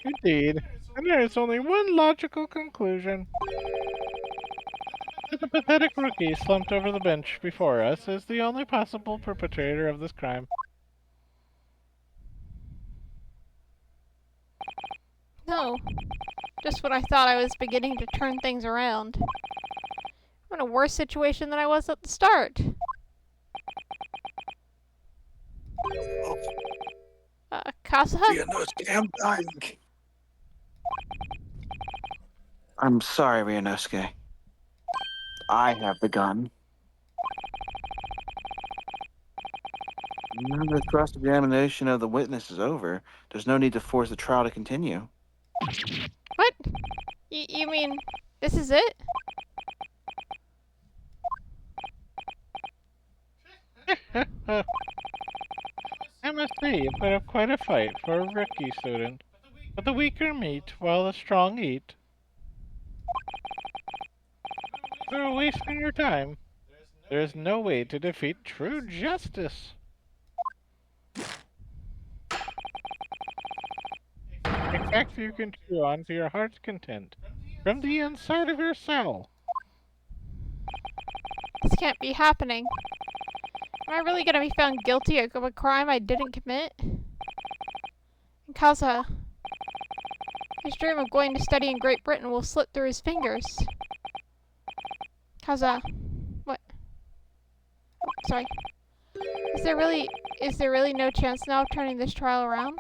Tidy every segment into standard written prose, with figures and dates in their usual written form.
Indeed. And there is only one logical conclusion. That the pathetic rookie slumped over the bench before us is the only possible perpetrator of this crime. No. Just when I thought I was beginning to turn things around. I'm in a worse situation than I was at the start. Casa? I'm dying. I'm sorry, Ryunosuke. I have the gun. Now the cross-examination of the witness is over. There's no need to force the trial to continue. What? You mean this is it? I must say, you put up quite a fight for a rookie student. But the weaker meet, while the strong eat. You're wasting your time. There is no way to defeat true justice. A fact you can chew on to your heart's content. From the inside of your cell. This can't be happening. Am I really gonna be found guilty of a crime I didn't commit? Kaza, his dream of going to study in Great Britain will slip through his fingers. Kaza, what? Sorry. Is there really no chance now of turning this trial around?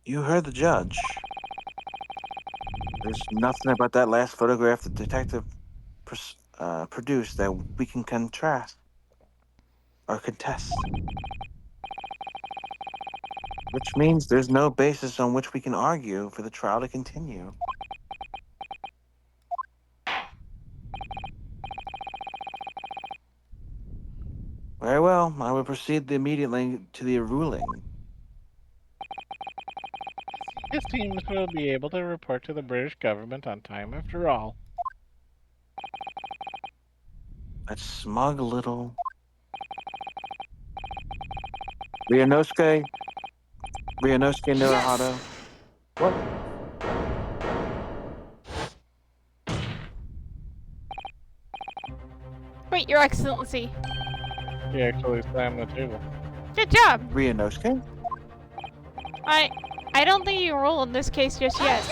You heard the judge. There's nothing about that last photograph the detective produced that we can contrast or contest. Which means there's no basis on which we can argue for the trial to continue. Very well, I will proceed immediately to the ruling. His teams will be able to report to the British government on time after all. That smug little... Ryunosuke Naruhito. What? Wait, Your Excellency. He actually slammed the table. Good job! Ryunosuke? I don't think you can rule in this case just yet.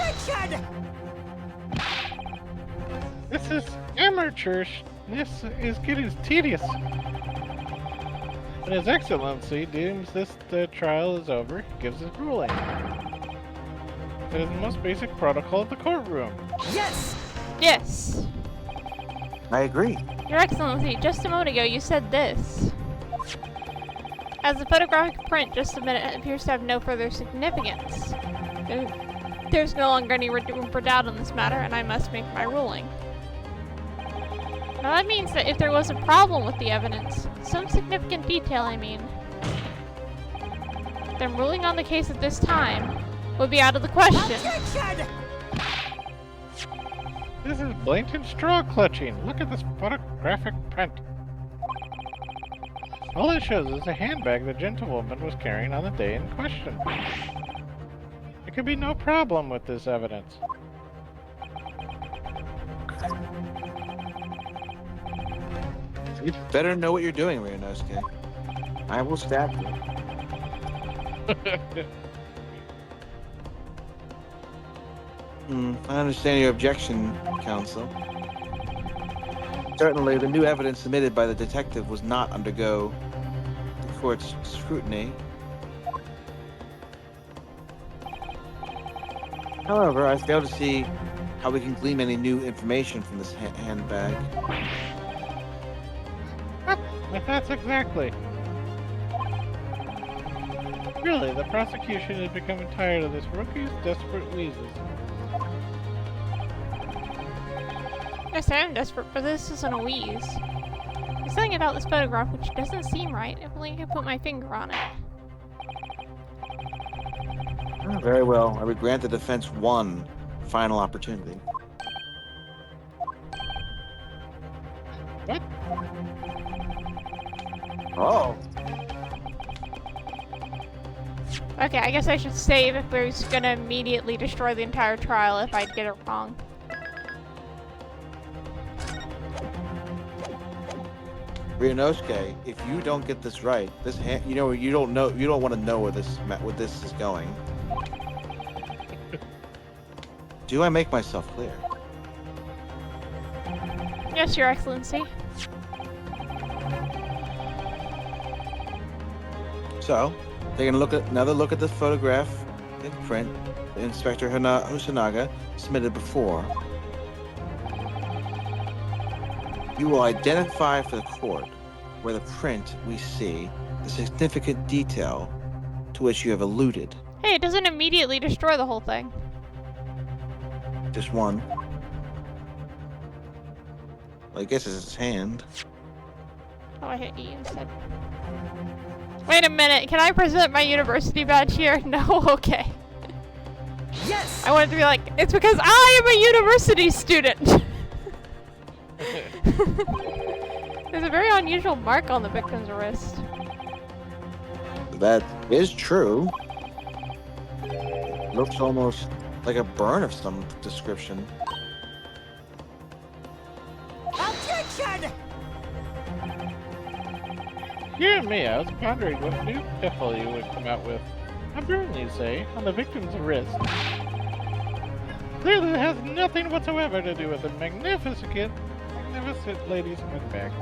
This is amateurish. This is getting tedious. When His Excellency deems the trial is over, he gives his ruling. It is the most basic protocol of the courtroom. Yes! Yes. I agree. Your Excellency, just a moment ago you said this. As the photographic print just submitted appears to have no further significance, there's no longer any room for doubt on this matter, and I must make my ruling. Now that means that if there was a problem with the evidence, some significant detail I mean, then ruling on the case at this time would be out of the question. This is blatant straw clutching. Look at this photographic print. All it shows is a handbag the gentlewoman was carrying on the day in question. There could be no problem with this evidence. You better know what you're doing, Ryunosuke. I will stab you. I understand your objection, counsel. Certainly, the new evidence submitted by the detective was not undergo the court's scrutiny. However, I fail to see how we can glean any new information from this handbag. That's exactly. Really, the prosecution is becoming tired of this rookie's desperate wheezes. Yes, I am desperate, but this isn't a wheeze. There's something about this photograph which doesn't seem right, if only I could put my finger on it. Very well. I would grant the defense one final opportunity. What? Oh. Okay, I guess I should save if we're gonna immediately destroy the entire trial if I get it wrong. Ryunosuke, if you don't get this right, this you don't want to know where this is going. Do I make myself clear? Yes, Your Excellency. So, taking another look at the photograph in print that Inspector Husanaga submitted before. You will identify for the court where the print we see the significant detail to which you have alluded. Hey, it doesn't immediately destroy the whole thing. Just one. Well, I guess it's his hand. Oh, I hit E instead. Wait a minute, can I present my university badge here? No? Okay. Yes! I wanted to be like, it's because I am a university student! There's a very unusual mark on the victim's wrist. That is true. Looks almost like a burn of some description. Objection! Dear me, I was pondering what new piffle you would come out with. A burn, you say, on the victim's wrist. Clearly it has nothing whatsoever to do with the magnificent lady's windbag.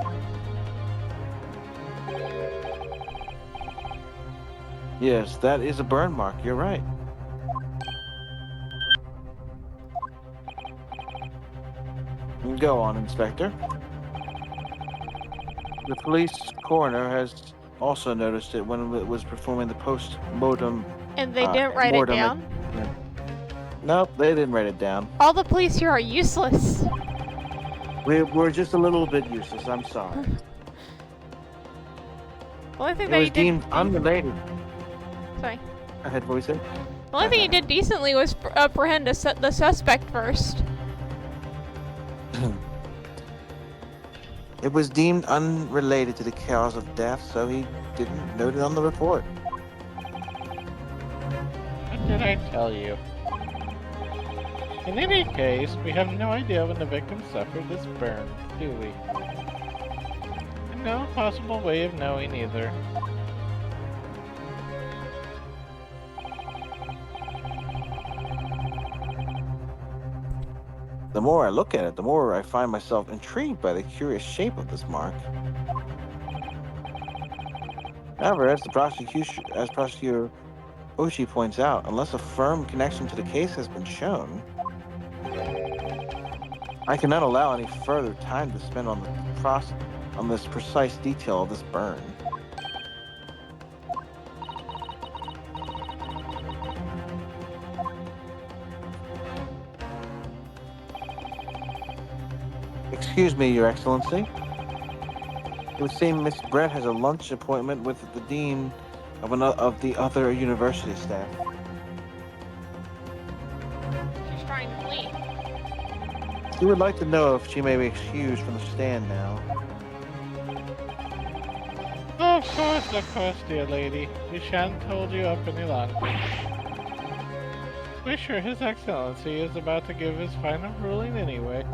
Yes, that is a burn mark. You're right. Go on, Inspector. The police coroner has also noticed it when it was performing the post-mortem. And they didn't write it down? Nope, they didn't write it down. All the police here are useless. We're just a little bit useless. I'm sorry. The only thing It that was he did deemed unrelated. Sorry. Go ahead, what was it? The only thing he did decently was apprehend the suspect first. It was deemed unrelated to the cause of death, so he didn't note it on the report. What did I tell you? In any case, we have no idea when the victim suffered this burn, do we? And no possible way of knowing either. The more I look at it, the more I find myself intrigued by the curious shape of this mark. However, as Prosecutor Oshi points out, unless a firm connection to the case has been shown, I cannot allow any further time to spend on this precise detail of this burn. Excuse me, Your Excellency. It would seem Miss Brett has a lunch appointment with the dean of the other university staff. She's trying to leave. She would like to know if she may be excused from the stand now. Of course, dear lady. We shan't hold you up any longer. We're sure His Excellency is about to give his final ruling anyway.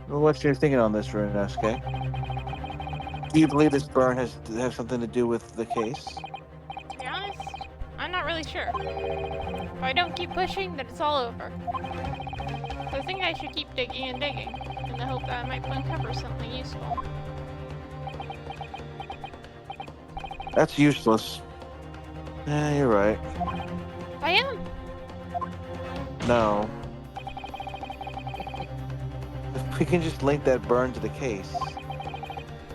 Well, what's your thinking on this, Ryunosuke? Do you believe this burn has something to do with the case? To be honest, I'm not really sure. If I don't keep pushing, then it's all over. So I think I should keep digging and digging, in the hope that I might uncover something useful. That's useless. You're right. I am! No. If we can just link that burn to the case.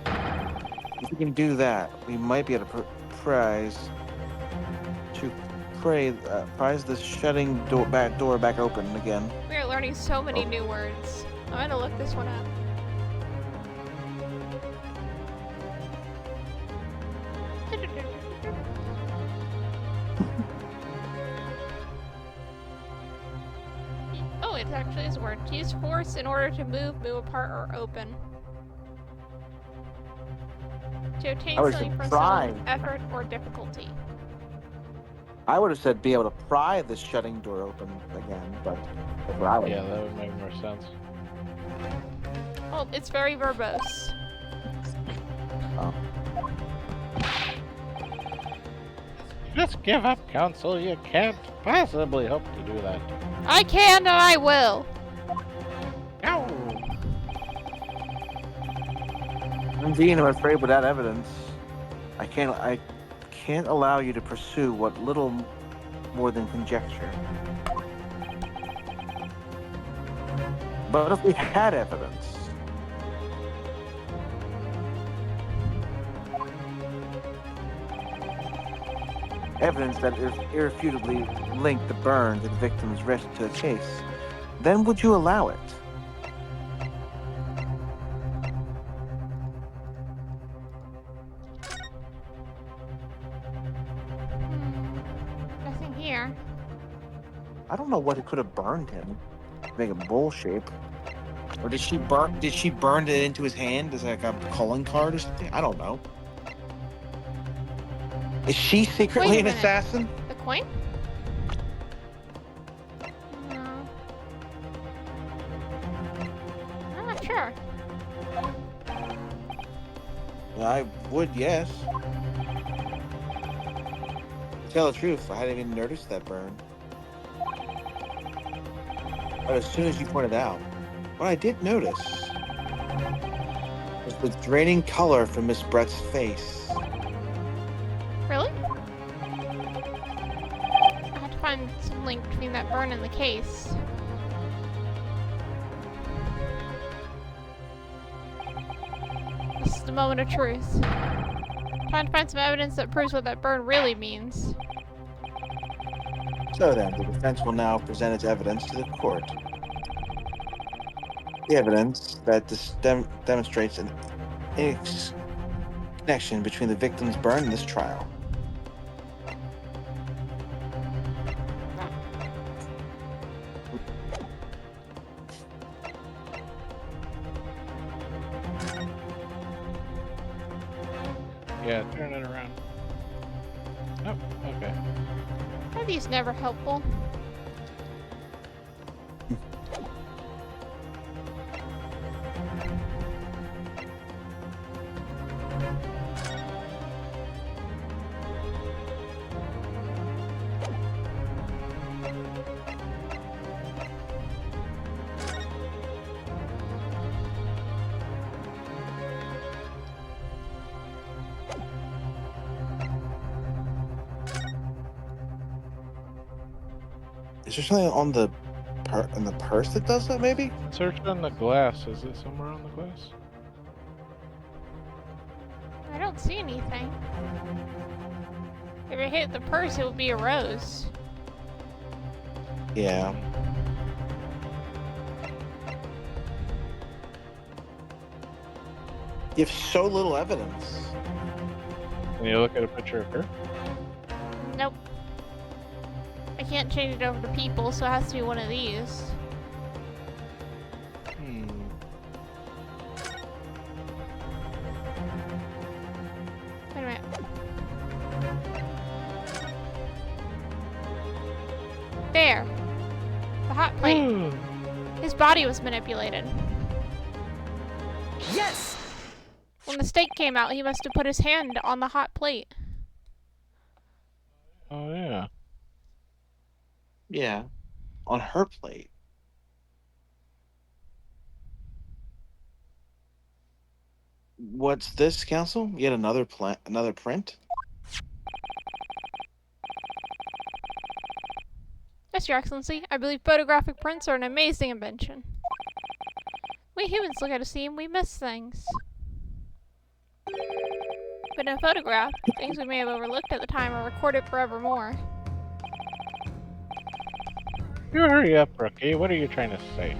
If we can do that, we might be able to prize this shutting back door back open again. We are learning so many new words. I'm gonna look this one up. Oh, it actually is a word. To use force in order to move apart, or open. To To obtain I was something from trying. someone's effort or difficulty. I would have said be able to pry the shutting door open again, but that's what I would Yeah, have that would make more sense. Well, it's very verbose. Oh. Just give up, Council. You can't possibly hope to do that. I can and I will. No! Indeed, I'm afraid without evidence, I can't allow you to pursue what little more than conjecture. But if we had evidence, evidence that irrefutably linked the burn to the victim's wrist to the case, then would you allow it? Nothing here. I don't know what could have burned him to make a bowl shape. Or did she burn it into his hand as like a calling card or something? I don't know. Is she secretly Wait a an minute. assassin? The coin? No. I'm not sure. I would, yes. To tell the truth, I hadn't even noticed that burn. But as soon as you pointed out, what I did notice was the draining color from Miss Brett's face. Really? I have to find some link between that burn and the case. This is the moment of truth. Trying to find some evidence that proves what that burn really means. So then, the defense will now present its evidence to the court. The evidence that demonstrates an connection between the victim's burn and this trial. Yeah, turn it around. Oh, okay. Are these never helpful? Is there something on the in the purse that does that? Maybe. Search on the glass. Is it somewhere on the glass? I don't see anything. If it hit the purse, it would be a rose. Yeah. You have so little evidence. Can you look at a picture of her? Nope. I can't change it over to people, so it has to be one of these. Wait a minute. There. The hot plate. His body was manipulated. Yes! When the steak came out, he must have put his hand on the hot plate. Oh, yeah. Yeah. On her plate. What's this, Council? Yet another print? Yes, Your Excellency. I believe photographic prints are an amazing invention. We humans look at a scene, we miss things. But in a photograph, things we may have overlooked at the time are recorded forevermore. You hurry up, Rookie. What are you trying to say?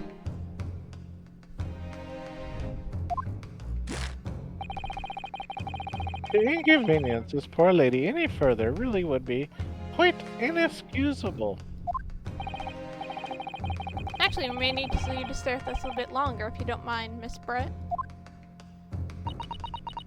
To inconvenience this poor lady any further really would be quite inexcusable. Actually, we may need you to stare at this a bit longer if you don't mind, Miss Brett.